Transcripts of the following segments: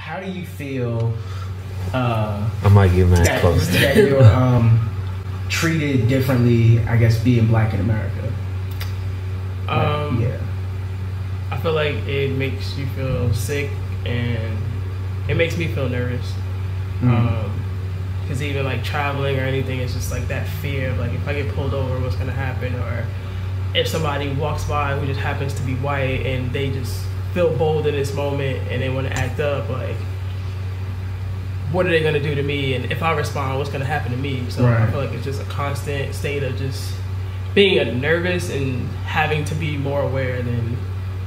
how do you feel I might get mad close. that you're treated differently, I guess, being black in America? Yeah. I feel like it makes you feel sick and it makes me feel nervous. Because even like traveling or anything, it's just like that fear of like if I get pulled over, what's gonna happen? Or if somebody walks by who just happens to be white and they just feel bold in this moment and they want to act up, like what are they gonna do to me? And if I respond, what's gonna happen to me? So I feel like it's just a constant state of just being nervous and having to be more aware than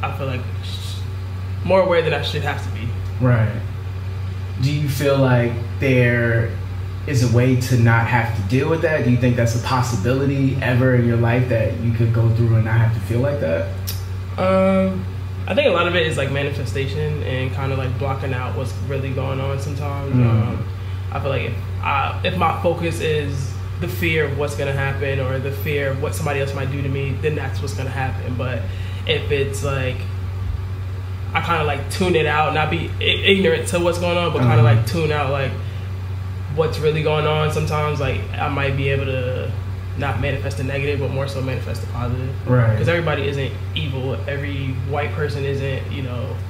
I feel like more aware than I should have to be. Right. Do you feel like there is a way to not have to deal with that? Do you think that's a possibility ever in your life that you could go through and not have to feel like that? I think a lot of it is like manifestation and kind of like blocking out what's really going on sometimes. I feel like if my focus is the fear of what's going to happen or the fear of what somebody else might do to me, then that's what's going to happen. But if it's like I kind of like tune it out, not be ignorant to what's going on, but kind of like tune out like what's really going on. Sometimes like I might be able to not manifest the negative, but more so manifest the positive. Right. Because everybody isn't evil. Every white person isn't,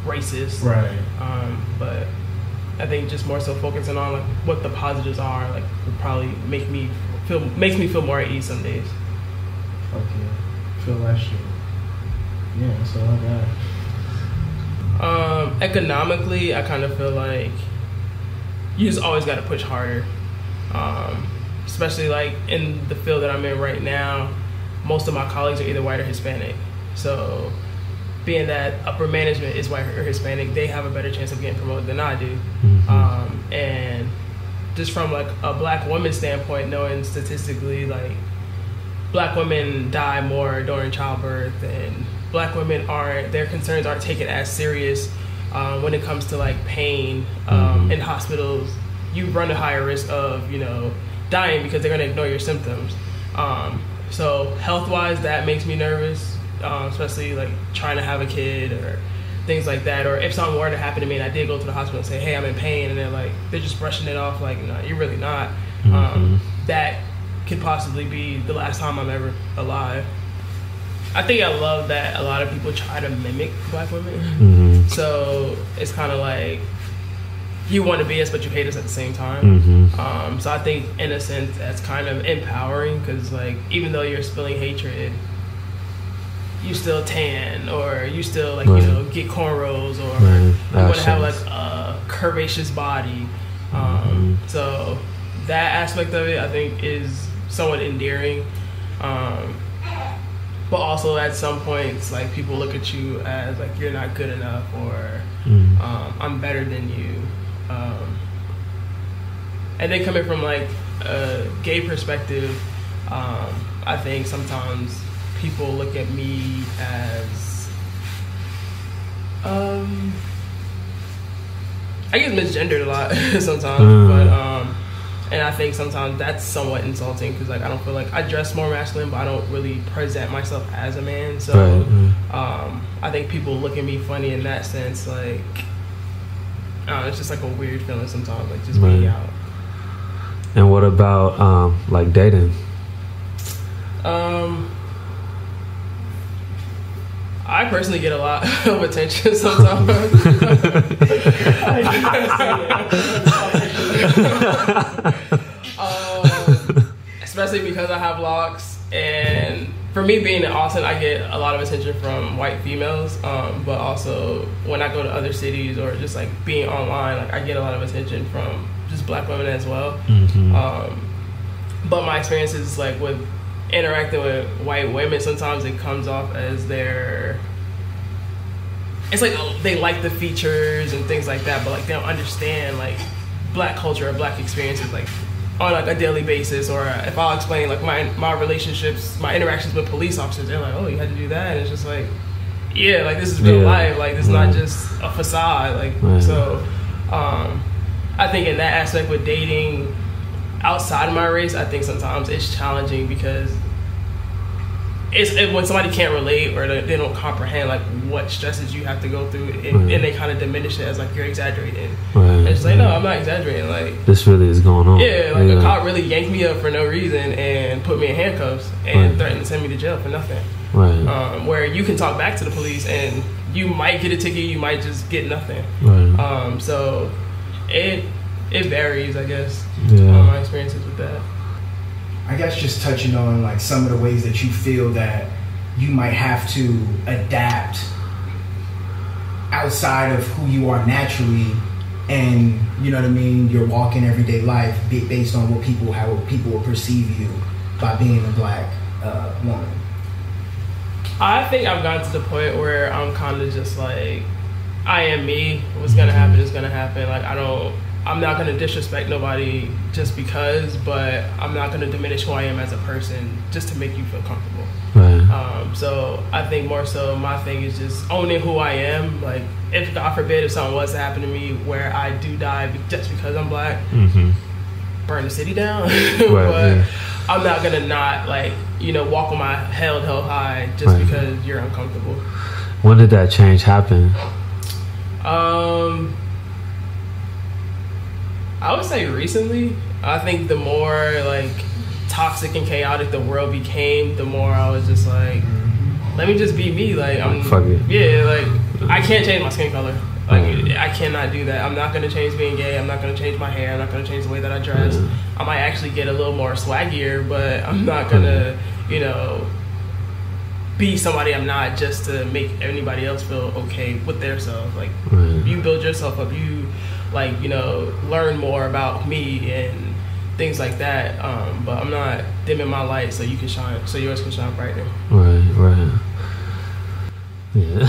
racist. Right. But I think just more so focusing on like what the positives are, like would probably makes me feel more at ease some days. Okay. Feel that shit. Yeah, that's all I got. Economically, I kind of feel like you just always got to push harder. Especially like in the field that I'm in right now, most of my colleagues are either white or Hispanic. So being that upper management is white or Hispanic, they have a better chance of getting promoted than I do. And just from like a black woman standpoint, knowing statistically like black women die more during childbirth and black women their concerns aren't taken as serious when it comes to like pain in hospitals. You run a higher risk of, dying because they're going to ignore your symptoms. So health-wise, that makes me nervous, especially like trying to have a kid or things like that. Or if something were to happen to me and I did go to the hospital and say, hey, I'm in pain, and they're just brushing it off like, no, you're really not. That could possibly be the last time I'm ever alive. I think I love that a lot of people try to mimic black women. So it's kind of like, you want to be us, but you hate us at the same time. So I think, in a sense, that's kind of empowering because, like, even though you're spilling hatred, you still tan or you still, like, get cornrows or you want to have, like, a curvaceous body. So that aspect of it, I think, is somewhat endearing. But also, at some points, like, people look at you as, like, you're not good enough or I'm better than you. And then coming from like a gay perspective, I think sometimes people look at me as I get misgendered a lot sometimes, but and I think sometimes that's somewhat insulting because like I don't feel like I dress more masculine, but I don't really present myself as a man. So I think people look at me funny in that sense, like. It's just like a weird feeling sometimes, like just being out. And what about like dating? I personally get a lot of attention sometimes. Especially because I have locks, and for me being in Austin, I get a lot of attention from white females, but also when I go to other cities or just like being online, like I get a lot of attention from just black women as well. But my experience is like with interacting with white women, sometimes it comes off as it's like they like the features and things like that, but like they don't understand like black culture or black experiences like on like a daily basis. Or if I'll explain like my relationships, my interactions with police officers, they're like, oh, you had to do that, and it's just like, yeah, like this is real life, like this is not just a facade, like so I think in that aspect with dating outside of my race, I think sometimes it's challenging because when somebody can't relate or they don't comprehend like what stresses you have to go through, and they kind of diminish it as like you're exaggerating. And it's like, no, I'm not exaggerating. Like, this really is going on. Yeah, like a cop really yanked me up for no reason and put me in handcuffs and threatened to send me to jail for nothing. Right. Where you can talk back to the police and you might get a ticket, you might just get nothing. Right. So it varies, I guess. Yeah. My experiences with that. I guess just touching on like some of the ways that you feel that you might have to adapt outside of who you are naturally, and you know what I mean, your walking everyday life based on how people will perceive you by being a black woman. I think I've gotten to the point where I'm kind of just like, I am me. What's gonna happen is gonna happen. Like, I'm not gonna disrespect nobody just because, but I'm not gonna diminish who I am as a person just to make you feel comfortable. Right. So I think more so my thing is just owning who I am. Like, if God forbid if something was to happen to me where I do die just because I'm black, burn the city down. But I'm not gonna not like, you know, walk on my held high just because you're uncomfortable. When did that change happen? I would say recently. I think the more like toxic and chaotic the world became, the more I was just like, let me just be me. Like, I'm fuck it. Yeah, like I can't change my skin color. Like, I cannot do that. I'm not gonna change being gay. I'm not gonna change my hair. I'm not gonna change the way that I dress. I might actually get a little more swaggier, but I'm not gonna, you know, be somebody I'm not just to make anybody else feel okay with their self. Like, you build yourself up. You, like, you know, learn more about me and things like that. But I'm not dimming my light so you can shine, so yours can shine brighter. Right. Yeah.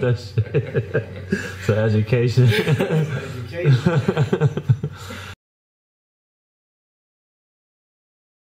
That's so education.